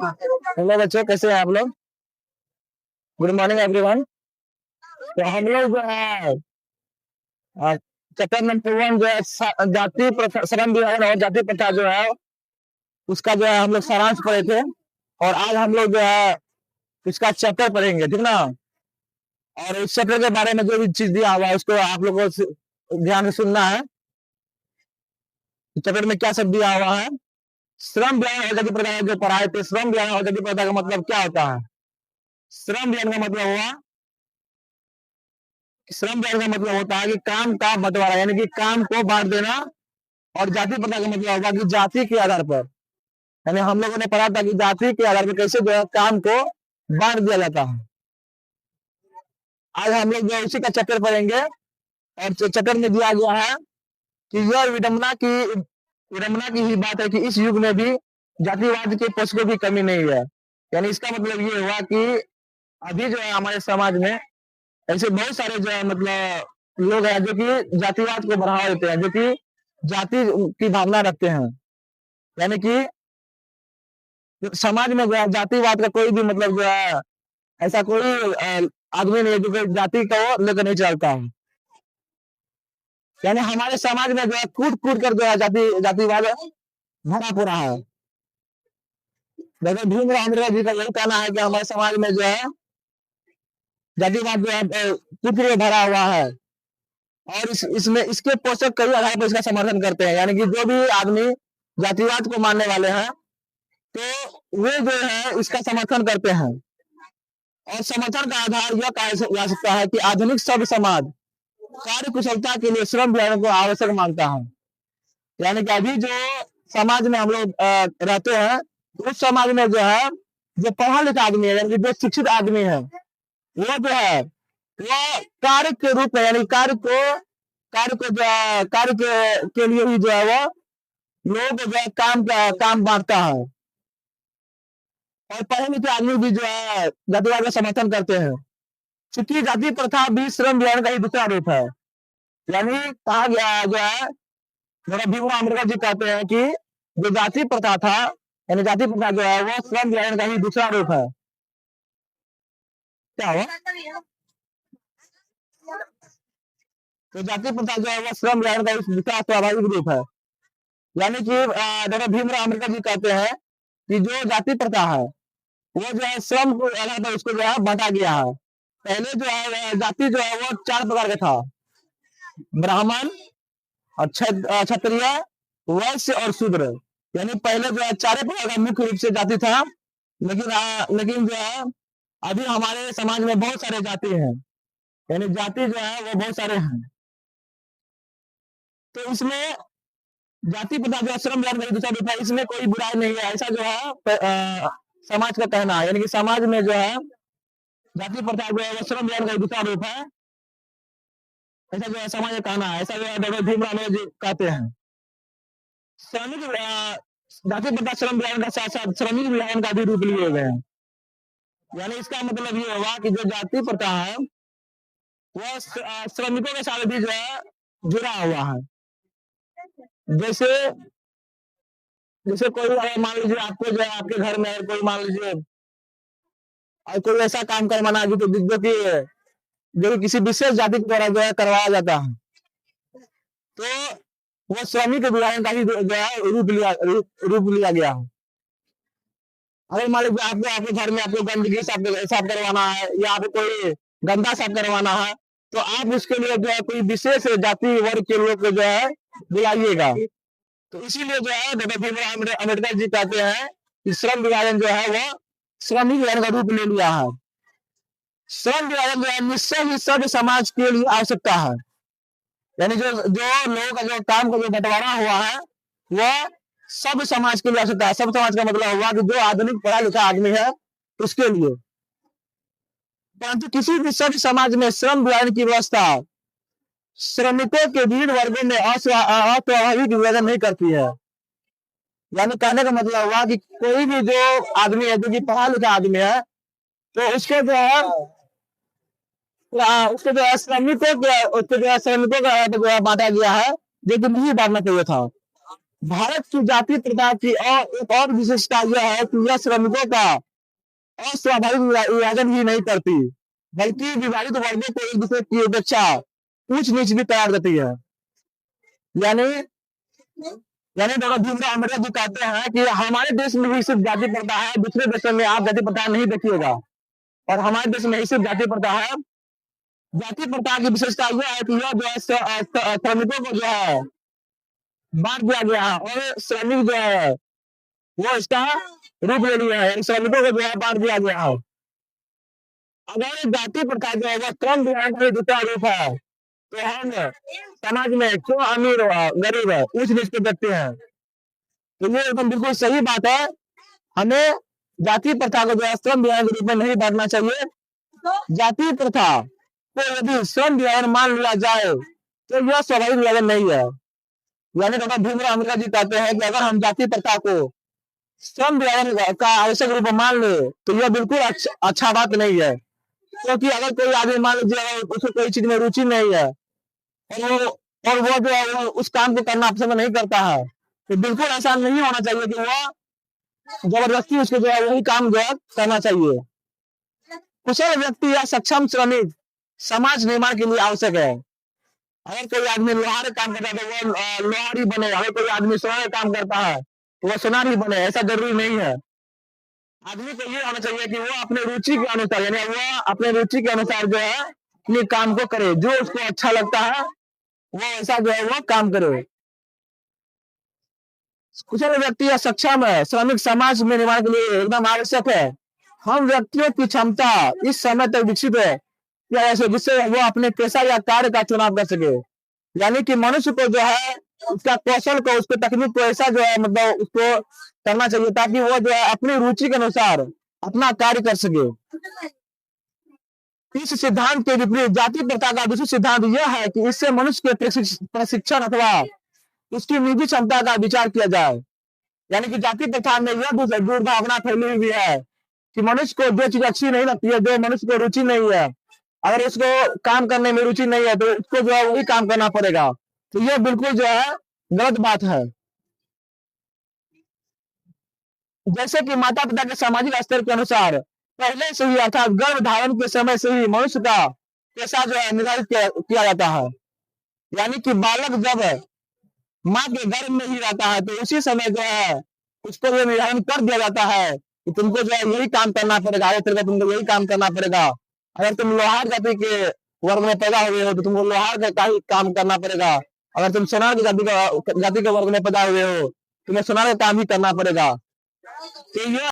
Hello बच्चों, कैसे हैं आप लोग? Good morning everyone. तो हम लोग जो है चैप्टर नंबर 1 जो है जाति प्रथा, श्रम विभाजन और जाति प्रथा जो है उसका जो है हम लोग सारांश पढ़े थे। और आज हम लोग जो है इसका चैप्टर पढ़ेंगे, ठीक ना। और इस चैप्टर के बारे में जो भी चीज दिया हुआ है उसको आप लोगों को ध्यान से सुनना है। चैप्टर में क्या सब दिया हुआ है। श्रम विभाजन और जाति प्रथा जो पढ़ाए थे, श्रम विभाजन और जाति प्रथा का मतलब क्या होता है। श्रम विभाजन का मतलब हुआ, श्रम विभाजन का मतलब होता है कि काम का बंटवारा, यानी कि काम को बांट देना। और जाति प्रथा का मतलब होगा कि जाति के आधार पर, यानी हम लोगों ने पढ़ा था कि जाति के आधार पर कैसे जो है काम को बांट दिया जाता है। आज हम लोग जो उसी का चैप्टर पढ़ेंगे। और चैप्टर में दिया गया है कि यह विडम्बना की ही बात है कि इस युग में भी जातिवाद के पोषकों की कमी नहीं है। यानी इसका मतलब ये हुआ कि अभी जो है हमारे समाज में ऐसे बहुत सारे जो है मतलब लोग हैं जो कि जातिवाद को बढ़ावा देते हैं, जो कि जाति की भावना रखते हैं। यानी कि समाज में जो है जातिवाद का कोई भी मतलब जो है ऐसा कोई आदमी नहीं है जो कि जाति को लेकर नहीं चलता है। यानी हमारे समाज में जो है कूट कूट कर जो है जातिवाद भरा पूरा है। डॉक्टर भीमराव अम्बेडकर जी का यही कहना है कि हमारे समाज में जो है जातिवाद जो है कूट में भरा हुआ है। और इसमें इसके पोषक कई आधार पर इसका समर्थन करते हैं। यानी कि जो भी आदमी जातिवाद को मानने वाले हैं तो वे जो है इसका समर्थन करते हैं। और समर्थन का आधार यह कहा जा सकता है कि आधुनिक सभ्य समाज कार्य कुशलता के लिए श्रम विभाजन को आवश्यक मानता है। यानी कि अभी जो समाज में हम लोग रहते हैं, उस समाज में जो है जो पढ़ा लिखा आदमी है, यानी कि जो शिक्षित आदमी है, वो जो है वो कार्य के रूप में, यानी कार्य के लिए ही जो है वो लोग जो है काम बांटता है। और पढ़े लिखे आदमी भी जो है जातिवाद का समर्थन करते हैं, क्योंकि जाति प्रथा भी श्रम विभाजन का ही दूसरा रूप है। यानी कहा गया जो है मेरा भीमराव अम्बेडकर जी कहते हैं कि जो जाति प्रथा था, यानी जाति प्रथा जो है वो श्रम विभाजन का ही दूसरा रूप है। क्या हुआ? तो जाति प्रथा जो है वो श्रम विभाजन का ही दूसरा स्वाभाविक रूप है। यानी कि डॉक्टर भीमराव अम्बेडकर जी कहते हैं कि जो जाति प्रथा है वो जो है श्रम को आधार पर उसको जो है बांटा गया है। पहले जो है जाति जो है वो 4 प्रकार का था, ब्राह्मण और क्षत्रिय, वैश्य और शूद्र। यानी पहले जो है 4 प्रकार का मुख्य रूप से जाति था। लेकिन जो है अभी हमारे समाज में बहुत सारे जाति हैं, यानी जाति जो है वो बहुत सारे हैं। तो इसमें जाति प्रथा जो श्रम विभाजन का दूसरा रूप है, इसमें कोई बुराई नहीं है, ऐसा जो है समाज का कहना है। यानी कि समाज में जो है जाति प्रथा जो है वो श्रम विभाजन का दूसरा रूप है, ऐसा जो है समाज का कहना है। ऐसा जो है डॉक्टर भीमराव अम्बेडकर जी कहते हैं। श्रमिक जाति प्रथा श्रम विभाजन का साथ साथ श्रमिक विभाजन का भी रूप लिए हुए हैं। यानी इसका मतलब ये हुआ कि जो जाति प्रथा है वो श्रमिकों के साथ भी जो है जुड़ा हुआ है। जैसे जैसे कोई मान लीजिए आपको जो है आपके घर में कोई मान लीजिए और कोई ऐसा काम करवाना है जो कि किसी विशेष जाति के द्वारा जो है करवाया जाता है, तो वो श्रमिक विभाजन का ही जो है रूप लिया गया है। अगर मान लीजिए आपको आपके घर में आपको गंदगी साफ करवाना है या आपको कोई गंदा साफ करवाना है, तो आप उसके लिए जो है कोई विशेष जाति वर्ग के लोग को जो है बुलाइएगा। तो इसीलिए जो है डॉक्टर भीमराव अम्बेडकर जी कहते हैं कि श्रम विभाजन जो है वो श्रमिक विभाजन का रूप ले लिया है। श्रम विभाजन जो है निश्चय ही सभ्य समाज के लिए आवश्यकता है। यानी जो लोगों का जो काम का जो बंटवारा हुआ है वह सब समाज के लिए आवश्यकता है। सब समाज का मतलब हुआ कि जो आधुनिक पढ़ा लिखा आदमी है उसके लिए। परंतु किसी भी सभ्य समाज में श्रम विभाजन की व्यवस्था श्रमिकों के विभिन्न वर्गों में अस्वाभाविक विभाजन नहीं करती है। यानी कहने का मतलब हुआ कि कोई भी जो आदमी है जो कि पढ़ा लिखा आदमी है, तो उसके जो है श्रमिकों का बांटा गया है, जो कि नहीं बांटना चाहिए था। भारत की जाति प्रथा की और एक और विशेषता यह है कि यह श्रमिकों का अस्वाभाविक विभाजन ही नहीं करती, बल्कि विभाजित वर्गों को एक दूसरे की अपेक्षा ऊंच नीच भी करार देती है। यानी यानी डॉक्टर भीमराव अम्बेडकर जी कहते हैं कि हमारे देश में ही सिर्फ जाति प्रथा है, दूसरे देशों में आप जाति प्रथा नहीं देखिएगा, और हमारे देश में ही सिर्फ जाति प्रथा है। जाति प्रथा की विशेषता यह है कि यह जो है श्रमिकों को जो है बांट दिया गया है, और श्रमिक जो है वो इसका रूप ले लिया है, श्रमिकों को जो है बांट दिया गया है। अगर जाति प्रथा जो है वह क्रम विधान का दूसरा रूप है, तो हम समाज में क्यों अमीर गरीब है उस नीच को देखते हैं। तो ये एकदम बिल्कुल सही बात है। हमें जाति प्रथा को जो है श्रम विधान के रूप में नहीं बांटना चाहिए। जाति प्रथा को यदि श्रम विधान मान लिया जाए तो यह स्वाभाविक विभाजन नहीं है। यानी डॉक्टर भीमराव अम्बेडकर जी कहते हैं कि अगर हम जाति प्रथा को श्रम विभाजन का आवश्यक रूप में मान ले तो यह बिल्कुल अच्छा बात नहीं है। क्योंकि अगर कोई आदमी मान लीजिए उसको कोई चीज में रुचि नहीं है, और वो जो है वो उस काम को करना पसंद नहीं करता है, तो बिल्कुल ऐसा नहीं होना चाहिए कि वह जबरदस्ती उसको जो है वही काम जो है करना चाहिए। कुशल व्यक्ति या सक्षम श्रमिक समाज निर्माण के लिए आवश्यक है। अगर कोई आदमी लोहार काम करता है तो वो लोहार ही बने, अगर कोई आदमी सोनार काम करता है तो वह सोनार ही बने, ऐसा जरूरी नहीं है। आदमी को ये होना चाहिए कि वो अपने रुचि के अनुसार, यानी वो अपने रुचि के अनुसार जो है अपने काम को करे, जो उसको अच्छा लगता है वो ऐसा जो है वो काम करे। कुशल व्यक्ति या सक्षम है श्रमिक समाज में निर्माण के लिए एकदम आवश्यक है। हम व्यक्तियों की क्षमता इस समय तक विकसित है या ऐसे जिससे वो अपने पेशा या कार्य का चुनाव कर सके। यानी कि मनुष्य को जो है उसका कौशल को, उसको तकनीक को ऐसा जो है मतलब उसको करना चाहिए ताकि वो जो है अपनी रुचि के अनुसार अपना कार्य कर सके। इस सिद्धांत के विपरीत जाति प्रथा का दूसरा सिद्धांत यह है कि इससे मनुष्य के प्रशिक्षण अथवा उसकी निजी क्षमता का विचार किया जाए। यानी कि जाति प्रथा में यह दुर्भावना फैली हुई है कि मनुष्य को जो चीज अच्छी नहीं लगती है, जो मनुष्य को रुचि नहीं है, अगर उसको काम करने में रुचि नहीं है तो उसको जो है वही काम करना पड़ेगा। तो ये बिल्कुल जो है गलत बात है। जैसे कि माता पिता के सामाजिक स्तर के अनुसार पहले से ही अर्थात गर्भ धारण के समय से ही मनुष्य का पेशा जो है निर्धारित किया जाता है। यानी कि बालक जब माँ के गर्भ में ही रहता है तो उसी समय जो है उसको ये निर्धारण कर दिया जाता है कि तुमको जो है यही काम करना पड़ेगा, आगे चलकर तुमको यही काम करना पड़ेगा। अगर तुम लोहार जाति के वर्ग में पैदा हुए हो तो तुमको लोहार का ही काम करना पड़ेगा। अगर तुम सोनार की जाति के वर्ग में पैदा हुए हो तुम्हें सोनार का काम ही करना पड़ेगा। तो ये